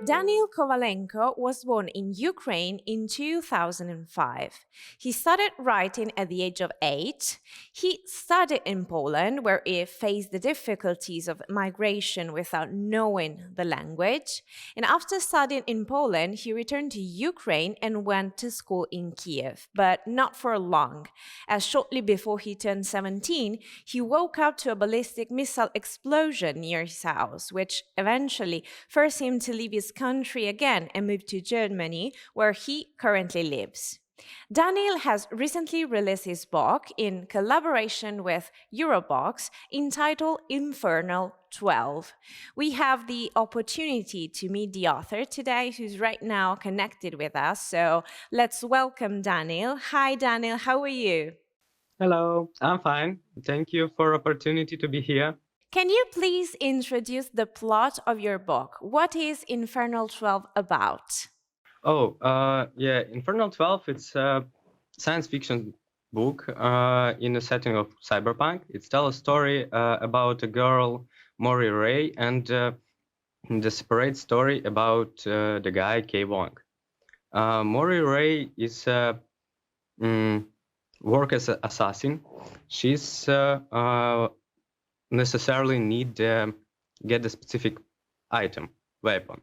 Daniil Kovalenko was born in Ukraine in 2005. He started writing at the age of 8. He studied in Poland, where he faced the difficulties of migration without knowing the language. And after studying in Poland, he returned to Ukraine and went to school in Kiev, but not for long, as shortly before he turned 17, he woke up to a ballistic missile explosion near his house, which eventually forced him to leave his country again and move to Germany, where he currently lives. Daniil has recently released his book in collaboration with Eurobox entitled Infernal 12. We have the opportunity to meet the author today, who's right now connected with us. So let's welcome Daniil. Hi, Daniil. How are you? Hello, I'm fine. Thank you for opportunity to be here. Can you please introduce the plot of your book? What is Infernal 12 about? Yeah, Infernal 12, it's a science fiction book in a setting of cyberpunk. It tells a story about a girl, Mori Ray, and the separate story about the guy, K. Wong. Mori Ray is work as an assassin. She's necessarily need get the specific item, weapon,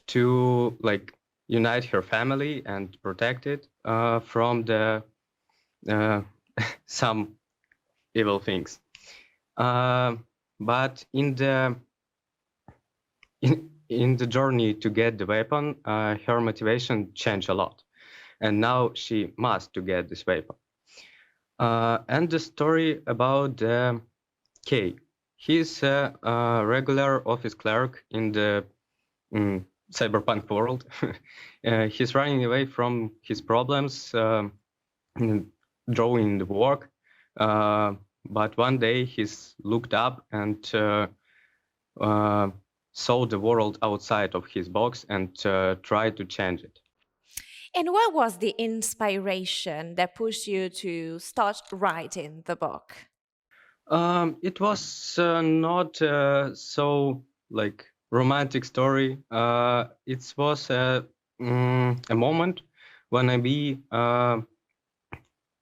to like unite her family and protect it from the some evil things. But in the journey to get the weapon, her motivation changed a lot, and now she must to get this weapon. And the story about K. He's a regular office clerk in the cyberpunk world. He's running away from his problems, drawing the work. But one day he's looked up and saw the world outside of his box and tried to change it. And what was the inspiration that pushed you to start writing the book? It was not so like romantic story. It was a moment when I be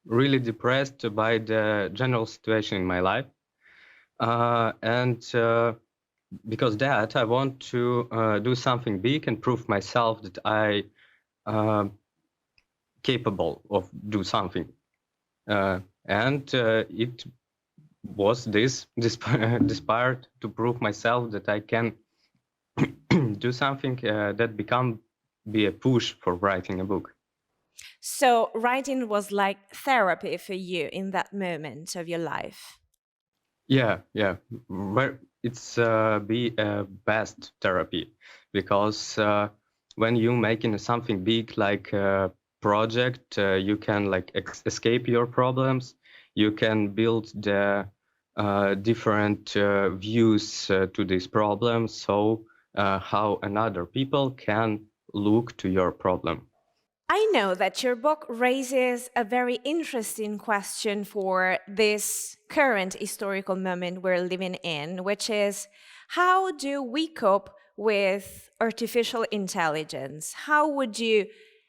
really depressed by the general situation in my life, and because that I want to do something big and prove myself that I capable of do something, and it was this inspired to prove myself that I can do something that be a push for writing a book. So, writing was like therapy for you in that moment of your life. Yeah. Where it's be a best therapy, because when you making something big like a project, you can like escape your problems. You can build the different views to this problem, so how another people can look to your problem. I know that your book raises a very interesting question for this current historical moment we're living in, which is how do we cope with artificial intelligence? How would you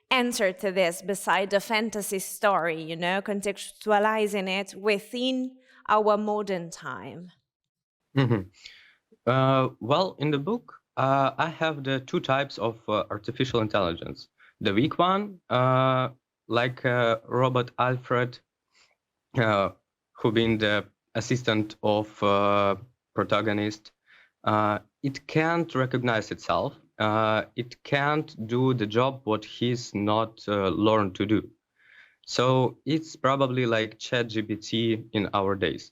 answer to this beside the fantasy story, contextualizing it within our modern time? Mhm. Well, in the book, I have the two types of artificial intelligence. The weak one, like robot Alfred, who been the assistant of protagonist. It can't recognize itself. It can't do the job what he's not learned to do. So it's probably like ChatGPT in our days.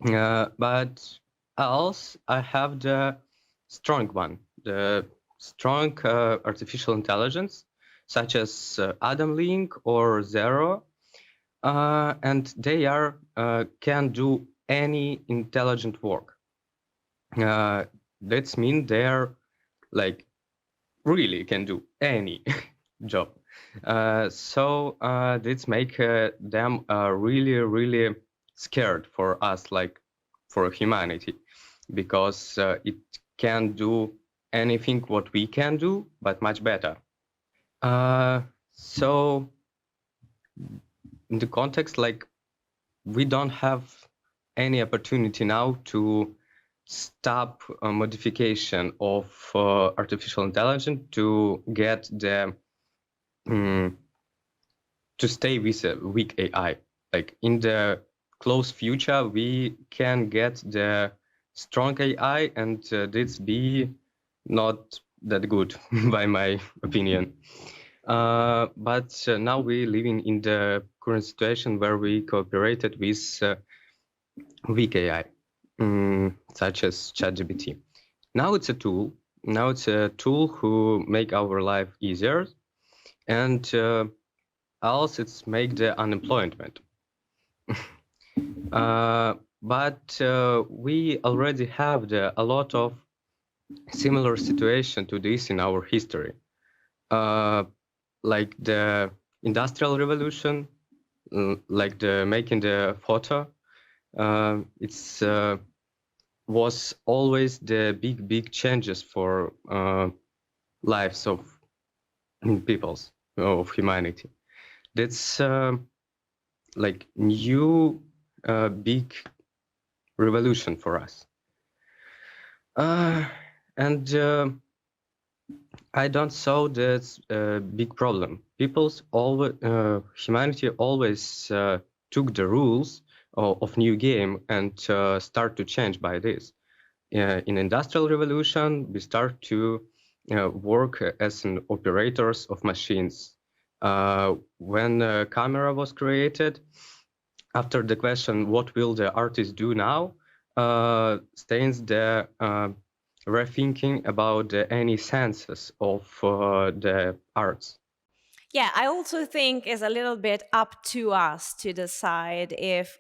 But else, I have the strong one, the strong artificial intelligence, such as Adam Link or Zero, and they are can do any intelligent work. That's mean they're like really can do any job. So this make them really scared for us, like for humanity, because it can do anything what we can do, but much better. So in the context, like, we don't have any opportunity now to stop a modification of artificial intelligence to get the to stay with a weak AI. Like in the close future, we can get the strong AI, and this be not that good, by my opinion. But now we living in the current situation where we cooperated with weak AI, such as ChatGPT. Now it's a tool. Now it's a tool who make our life easier, and else it's make the unemployment. But we already have a lot of similar situation to this in our history, like the Industrial Revolution, like the making the photo. It's was always the big changes for lives of peoples of humanity. That's like new big revolution for us. And I don't saw that big problem. People's always humanity always took the rules of new game and start to change by this. In Industrial Revolution, we start to work as an operators of machines. When a camera was created, after the question, what will the artist do now, stands the rethinking about any senses of the arts. Yeah, I also think it's a little bit up to us to decide if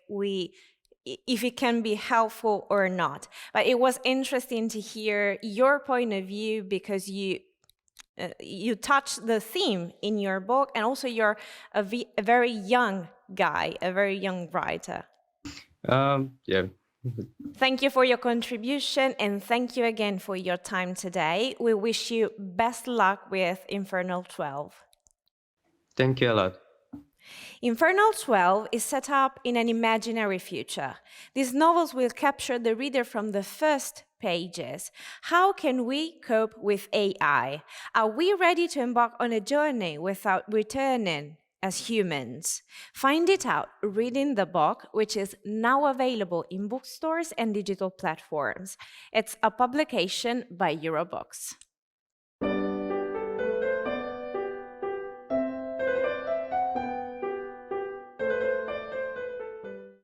it can be helpful or not. But it was interesting to hear your point of view because you touched the theme in your book, and also you're a very young guy, a very young writer. Yeah. Thank you for your contribution, and thank you again for your time today. We wish you best luck with Infernal 12. Thank you a lot. Infernal 12 is set up in an imaginary future. These novels will capture the reader from the first pages. How can we cope with AI? Are we ready to embark on a journey without returning as humans? Find it out reading the book, which is now available in bookstores and digital platforms. It's a publication by Eurobooks.